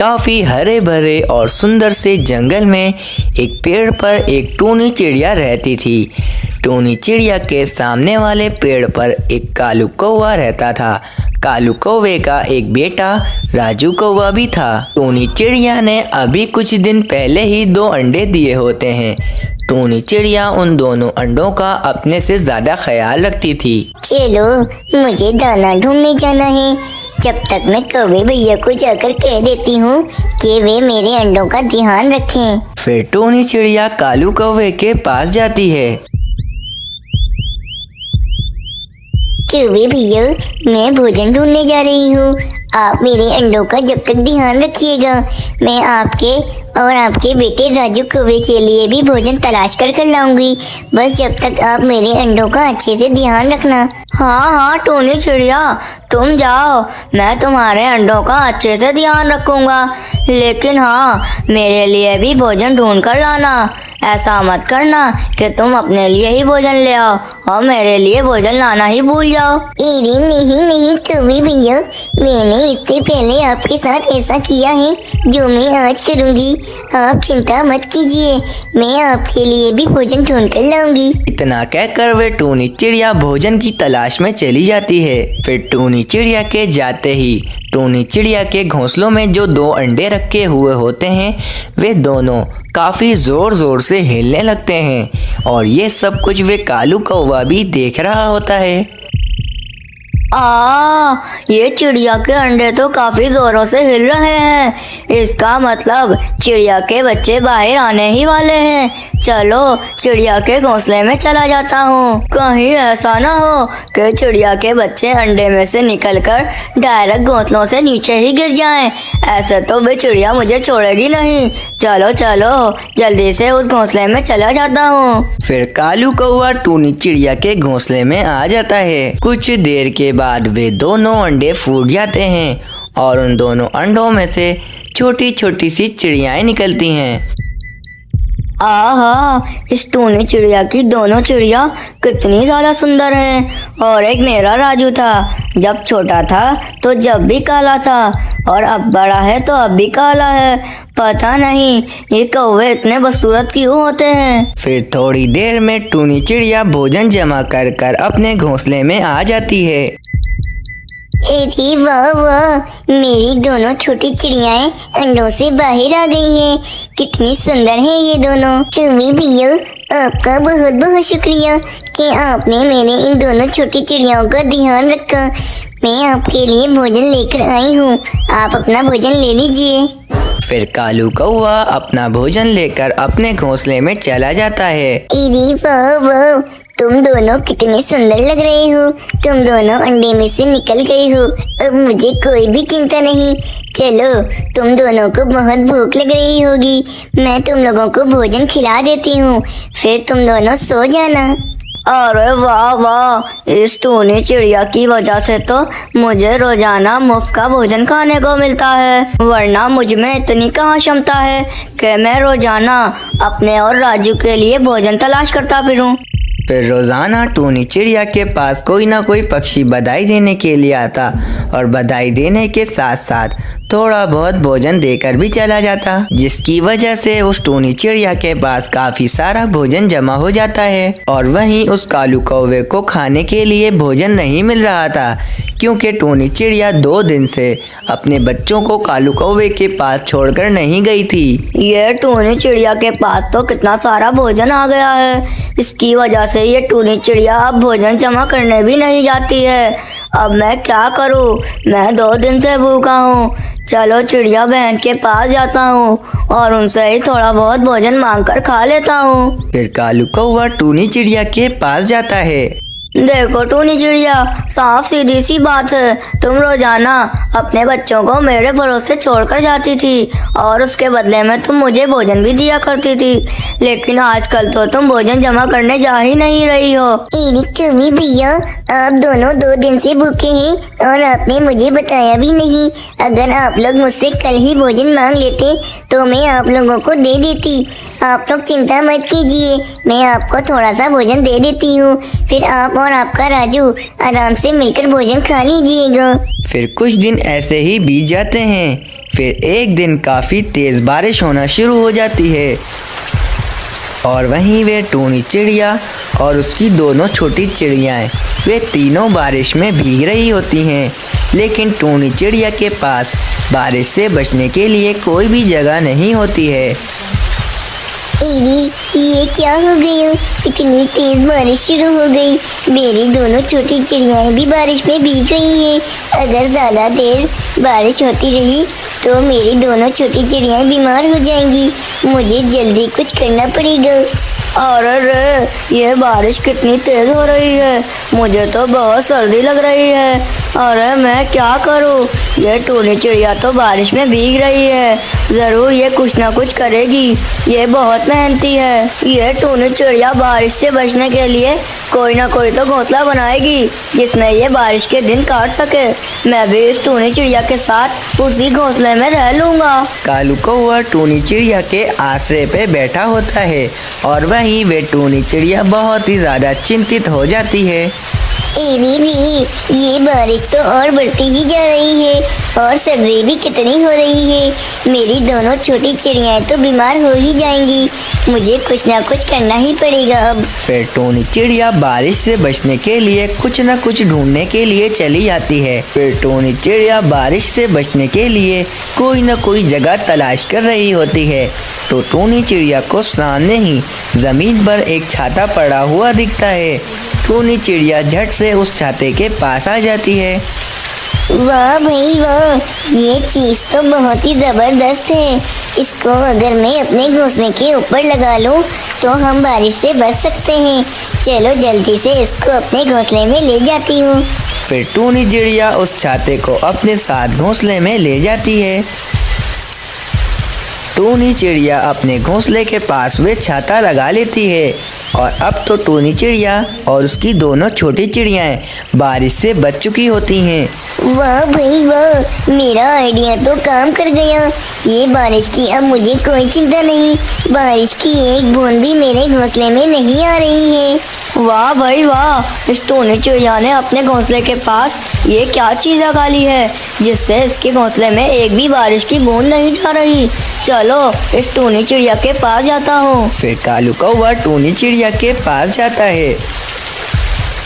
काफी हरे भरे और सुंदर से जंगल में एक पेड़ पर एक टूनी चिड़िया रहती थी। टूनी चिड़िया के सामने वाले पेड़ पर एक कालू कौवा रहता था। कालू कौवे का एक बेटा राजू कौवा भी था। टूनी चिड़िया ने अभी कुछ दिन पहले ही 2 अंडे दिए होते हैं। टूनी चिड़िया उन दोनों अंडों का अपने से ज्यादा ख्याल रखती थी। चलो मुझे दाना ढूंढने जाना है। जब तक मैं कौवे भैया को जाकर कह देती हूँ कि वे मेरे अंडों का ध्यान रखें। फिर टूनी चिड़िया कालू कौवे के पास जाती है। कौवे भैया, मैं भोजन ढूंढने जा रही हूँ। आप मेरे अंडों का जब तक ध्यान रखिएगा। मैं आपके और आपके बेटे राजू कौवे के लिए भी भोजन तलाश कर लाऊंगी। बस जब तक आप मेरे अंडों का अच्छे से ध्यान रखना। हाँ हाँ टूनी चिड़िया, तुम जाओ, मैं तुम्हारे अंडों का अच्छे से ध्यान रखूंगा। लेकिन हाँ, मेरे लिए भी भोजन ढूंढ कर लाना। ऐसा मत करना कि तुम अपने लिए ही भोजन ले आओ और मेरे लिए भोजन लाना ही भूल जाओ। अरे नहीं कौवे भैया, मैंने इससे पहले आपके साथ ऐसा किया है जो मैं आज करूँगी। आप चिंता मत कीजिए, मैं आपके लिए भी भोजन ढूंढ कर लाऊंगी। इतना कहकर वे टूनी चिड़िया भोजन की तलाश में चली जाती है। फिर टूनी चिड़िया के जाते ही टूनी चिड़िया के घोंसलों में जो 2 अंडे रखे हुए होते हैं वे दोनों काफी जोर जोर से हिलने लगते हैं और ये सब कुछ वे कालू कौवा भी देख रहा होता है। ये चिड़िया के अंडे तो काफी जोरों से हिल रहे हैं। इसका मतलब चिड़िया के बच्चे बाहर आने ही वाले हैं। चलो चिड़िया के घोंसले में चला जाता हूँ। कहीं ऐसा ना हो कि चिड़िया के बच्चे अंडे में से निकलकर डायरेक्ट घोंसलों से नीचे ही गिर जाएं। ऐसे तो वे चिड़िया मुझे छोड़ेगी नहीं। चलो चलो जल्दी से उस घोंसले में चला जाता हूँ। फिर कालू कौवा टूनी चिड़िया के घोंसले में आ जाता है। कुछ देर के बाद वे दोनों अंडे फूट जाते हैं और उन दोनों अंडों में से छोटी छोटी सी चिड़ियाएं निकलती हैं। आहा, इस टूनी चिड़िया की दोनों चिड़िया कितनी ज्यादा सुंदर हैं। और एक मेरा राजू था, जब छोटा था तो जब भी काला था और अब बड़ा है तो अब भी काला है। पता नहीं ये कौवे इतने बदसूरत क्यों होते हैं। फिर थोड़ी देर में टूनी चिड़िया भोजन जमा कर कर अपने घोंसले में आ जाती है। अरे वाह वाह, मेरी दोनों छोटी चिड़ियाएं अंडों से बाहर आ गई हैं। कितनी सुंदर हैं ये दोनों। कौवे भैया, आपका बहुत बहुत शुक्रिया कि आपने मेरे इन दोनों छोटी चिड़ियाओं का ध्यान रखा। मैं आपके लिए भोजन लेकर आई हूँ, आप अपना भोजन ले लीजिए। फिर कालू कौवा अपना भोजन लेकर अपने घोंसले में चला जाता है। अरे वाह वाह, तुम दोनों कितने सुंदर लग रहे हो। तुम दोनों अंडे में से निकल गए हो। अब मुझे कोई भी चिंता नहीं। चलो, तुम दोनों को बहुत भूख लग रही होगी, मैं तुम लोगों को भोजन खिला देती हूँ, फिर तुम दोनों सो जाना। अरे वाह वाह, इस टूनी चिड़िया की वजह से तो मुझे रोजाना मुफ्त का भोजन खाने को मिलता है, वरना मुझ में इतनी कहाँ क्षमता है कि मैं रोजाना अपने और राजू के लिए भोजन तलाश करता फिरूं। फिर रोजाना टूनी चिड़िया के पास कोई ना कोई पक्षी बधाई देने के लिए आता और बधाई देने के साथ साथ थोड़ा बहुत भोजन देकर भी चला जाता, जिसकी वजह से उस टूनी चिड़िया के पास काफी सारा भोजन जमा हो जाता है। और वहीं उस कालू कौवे को खाने के लिए भोजन नहीं मिल रहा था, क्योंकि टूनी चिड़िया 2 दिन से अपने बच्चों को कालू कौवे के पास छोड़कर नहीं गई थी। ये टूनी चिड़िया के पास तो कितना सारा भोजन आ गया है। इसकी वजह से ये टूनी चिड़िया अब भोजन जमा करने भी नहीं जाती है। अब मैं क्या करूं, मैं 2 दिन से भूखा हूँ। चलो चिड़िया बहन के पास जाता हूँ और उनसे ही थोड़ा बहुत भोजन मांग कर खा लेता हूँ। फिर कालू कौवा टूनी चिड़िया के पास जाता है। देखो टूनी चिड़िया, साफ सीधी सी बात है, तुम रोजाना अपने बच्चों को मेरे भरोसे छोड़कर जाती थी और उसके बदले में तुम मुझे भोजन भी दिया करती थी, लेकिन आजकल तो तुम भोजन जमा करने जा ही नहीं रही हो। अरे कौवे भैया, आप दोनों 2 दिन से भूखे हैं और आपने मुझे बताया भी नहीं। अगर आप लोग मुझसे कल ही भोजन मांग लेते तो मैं आप लोगों को दे देती। आप लोग चिंता मत कीजिए, मैं आपको थोड़ा सा भोजन दे देती हूँ, फिर आप और आपका राजू आराम से मिलकर भोजन खा लीजिएगा। फिर कुछ दिन ऐसे ही बीत जाते हैं। फिर एक दिन काफ़ी तेज़ बारिश होना शुरू हो जाती है और वहीं वे टूनी चिड़िया और उसकी दोनों छोटी चिड़ियाएँ वे तीनों बारिश में भीग रही होती हैं। लेकिन टूनी चिड़िया के पास बारिश से बचने के लिए कोई भी जगह नहीं होती है। एरी, ये क्या हो गया? इतनी तेज बारिश शुरू हो गई। मेरी दोनों छोटी चिड़ियाएं भी बारिश में भीग रही हैं। अगर ज्यादा देर बारिश होती रही तो मेरी दोनों छोटी चिड़ियाएं बीमार हो जाएंगी। मुझे जल्दी कुछ करना पड़ेगा। अरे रे, ये बारिश कितनी तेज हो रही है, मुझे तो बहुत सर्दी लग रही है। अरे मैं क्या करूँ? ये टूनी चिड़िया तो बारिश में भीग रही है, ज़रूर ये कुछ ना कुछ करेगी। ये बहुत मेहनती है। ये टूनी चिड़िया बारिश से बचने के लिए कोई ना कोई तो घोंसला बनाएगी जिसमें ये बारिश के दिन काट सके। मैं भी इस टूनी चिड़िया के साथ उसी घोंसले में रह लूँगा। कालू कौवा टूनी चिड़िया के आश्रय पे बैठा होता है और वहीं वे टूनी चिड़िया बहुत ही ज़्यादा चिंतित हो जाती है। एरी जी, ये बारिश तो और बढ़ती ही जा रही है और सर्दी भी कितनी हो रही है। मेरी दोनों छोटी चिड़ियाएं तो बीमार हो ही जाएंगी। मुझे कुछ ना कुछ करना ही पड़ेगा अब। फिर टूनी चिड़िया बारिश से बचने के लिए कुछ न कुछ ढूंढने के लिए चली जाती है। फिर टूनी चिड़िया बारिश से बचने के लिए कोई न कोई जगह तलाश कर रही होती है। तो टूनी चिड़िया को सामने ही जमीन पर एक छाता पड़ा हुआ दिखता है। टूनी चिड़िया झट से उस छाते के पास आ जाती है। वाह भाई वाह, ये चीज तो बहुत ही जबरदस्त है। इसको अगर मैं अपने घोंसले के ऊपर लगा लूं तो हम बारिश से बच सकते हैं। चलो जल्दी से इसको अपने घोंसले में ले जाती हूँ। फिर टूनी चिड़िया उस छाते को अपने साथ घोंसले में ले जाती है। टूनी चिड़िया अपने घोंसले के पास वे छाता लगा लेती है और अब तो टूनी चिड़िया और उसकी दोनों छोटी चिड़ियाएं बारिश से बच चुकी होती हैं। वाह भाई वाह, मेरा आइडिया तो काम कर गया। ये बारिश की अब मुझे कोई चिंता नहीं। बारिश की एक बूंद भी मेरे घोंसले में नहीं आ रही है। वाह भाई वाह, इस टूनी चिड़िया ने अपने घोंसले के पास ये क्या चीज़ लगा ली है जिससे इसके घोंसले में एक भी बारिश की बूंद नहीं जा रही। चलो इस टूनी चिड़िया के पास जाता हूँ। फिर कालू कौवा टूनी चिड़िया के पास जाता है।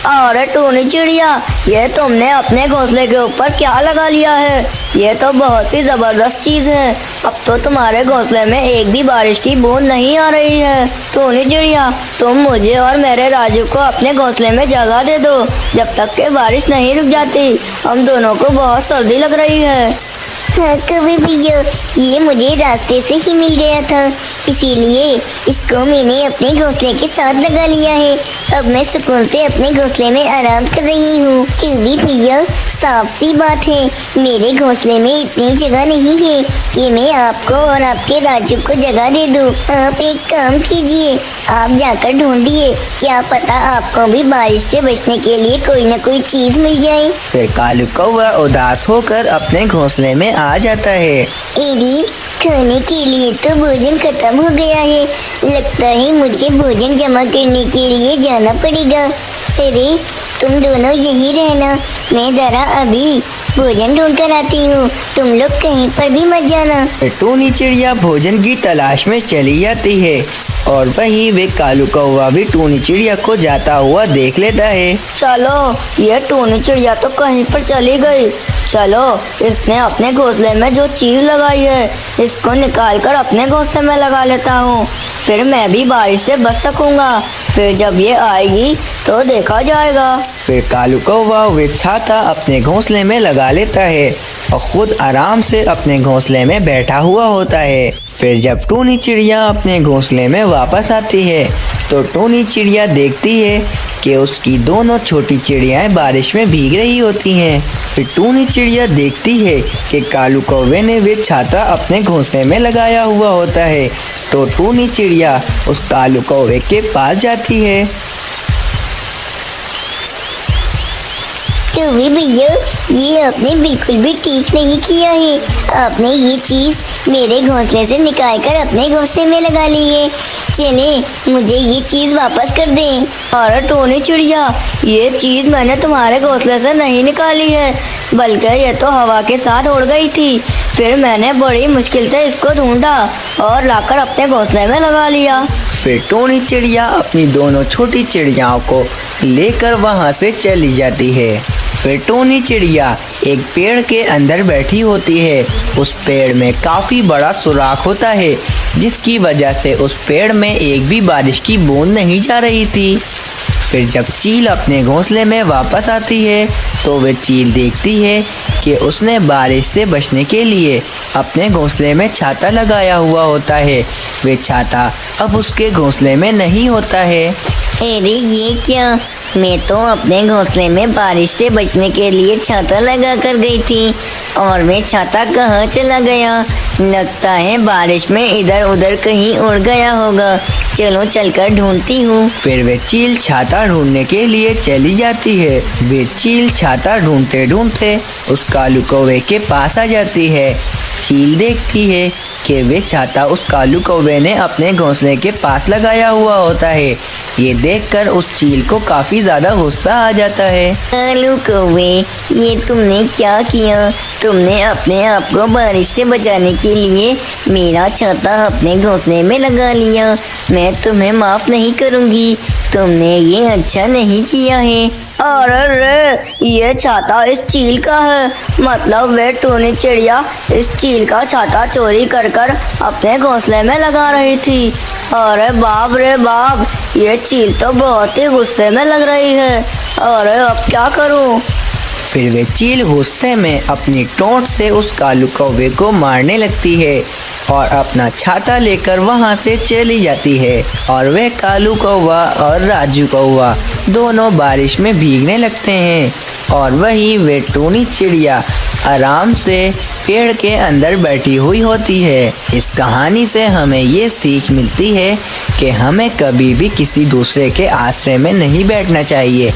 अरे टूनी चिड़िया, ये तुमने अपने घोंसले के ऊपर क्या लगा लिया है? ये तो बहुत ही जबरदस्त चीज़ है। अब तो तुम्हारे घोंसले में एक भी बारिश की बूंद नहीं आ रही है। टूनी चिड़िया, तुम मुझे और मेरे राजू को अपने घोंसले में जगह दे दो जब तक कि बारिश नहीं रुक जाती। हम दोनों को बहुत सर्दी लग रही है। हाँ कभी भैया, ये मुझे रास्ते से ही मिल गया था, इसीलिए इसको मैंने अपने घोंसले के साथ लगा लिया है। अब मैं सुकून से अपने घोंसले में आराम कर रही हूँ। कभी भैया, साफ सी बात है, मेरे घोंसले में इतनी जगह नहीं है कि मैं आपको और आपके राजू को जगह दे दूँ। आप एक काम कीजिए, आप जाकर ढूंढिए, क्या पता आपको भी बारिश से बचने के लिए कोई न कोई चीज मिल जाए। फिर कालू कौवा उदास होकर अपने घोंसले में आ जाता है। एरी, खाने के लिए तो भोजन खत्म हो गया है। लगता है मुझे भोजन जमा करने के लिए जाना पड़ेगा। अरे तुम दोनों यहीं रहना, मैं जरा अभी भोजन ढूंढ कर आती हूँ। तुम लोग कहीं पर भी मत जाना। फिर टूनी चिड़िया भोजन की तलाश में चली जाती है और वहीं वे कालू कौवा भी टूनी चिड़िया को जाता हुआ देख लेता है। चलो, ये टूनी चिड़िया तो कहीं पर चली गई। चलो, इसने अपने घोंसले में जो चीज़ लगाई है इसको निकाल कर अपने घोंसले में लगा लेता हूँ। फिर मैं भी बारिश से बच सकूँगा। फिर जब ये आएगी तो देखा जाएगा। फिर कालू कौवा वे छाता अपने घोंसले में लगा लेता है और खुद आराम से अपने घोंसले में बैठा हुआ होता है। फिर जब टूनी चिड़िया अपने घोंसले में वापस आती है तो टूनी चिड़िया देखती है कि उसकी दोनों छोटी चिड़ियाएं बारिश में भीग रही होती हैं। फिर टूनी चिड़िया देखती है कि कालू कौवे ने वे छाता अपने घोंसले में लगाया हुआ होता है। तो टूनी चिड़िया उस कालू कौवे के पास जाती है। कौवे भैया, ये आपने बिल्कुल भी ठीक नहीं किया है। आपने ये चीज मेरे घोंसले से निकाल कर अपने घोंसले में लगा ली है। चले, मुझे ये चीज वापस कर दें। अरे टोनी चिड़िया, ये चीज मैंने तुम्हारे घोंसले से नहीं निकाली है, बल्कि ये तो हवा के साथ उड़ गई थी। फिर मैंने बड़ी मुश्किल से इसको ढूंढा और लाकर अपने घोंसले में लगा लिया। फिर टोनी चिड़िया अपनी दोनों छोटी चिड़ियाओं को लेकर वहां से चली जाती है। फिर टोनी चिड़िया एक पेड़ के अंदर बैठी होती है। उस पेड़ में काफी बड़ा सुराख होता है, जिसकी वजह से उस पेड़ में एक भी बारिश की बूंद नहीं जा रही थी। फिर जब चील अपने घोंसले में वापस आती है तो वह चील देखती है कि उसने बारिश से बचने के लिए अपने घोंसले में छाता लगाया हुआ होता है। वह छाता अब उसके घोंसले में नहीं होता है। अरे ये क्या, मैं तो अपने घोंसले में बारिश से बचने के लिए छाता लगा कर गई थी, और मैं छाता कहाँ चला गया? लगता है बारिश में इधर उधर कहीं उड़ गया होगा। चलो चलकर ढूंढती हूँ। फिर वे चील छाता ढूंढने के लिए चली जाती है। वे चील छाता ढूंढते ढूंढते उस कालू कौवे के पास आ जाती है। चील देखती है कि वे छाता उस कालू कौवे ने अपने घोंसले के पास लगाया हुआ होता है। ये देखकर उस चील को काफी ज्यादा गुस्सा आ जाता है। कालू कौवे, ये तुमने क्या किया? तुमने अपने आप को बारिश से बचाने के लिए मेरा छाता अपने घोंसले में लगा लिया। मैं तुम्हें माफ नहीं करूँगी। तुमने ये अच्छा नहीं किया है। अरे रे, ये छाता इस चील का है। मतलब वे टोनी चिड़िया इस चील का छाता चोरी कर कर अपने घोंसले में लगा रही थी। अरे बाप रे बाप, ये चील तो बहुत ही गुस्से में लग रही है। अरे अब क्या करूं? फिर वे चील गुस्से में अपनी टोंट से उस कालू कौवे को मारने लगती है और अपना छाता लेकर वहां से चली जाती है। और वे कालू कौवा और राजू कौवा दोनों बारिश में भीगने लगते हैं, और वहीं वे टोनी चिड़िया आराम से पेड़ के अंदर बैठी हुई होती है। इस कहानी से हमें ये सीख मिलती है कि हमें कभी भी किसी दूसरे के आश्रय में नहीं बैठना चाहिए।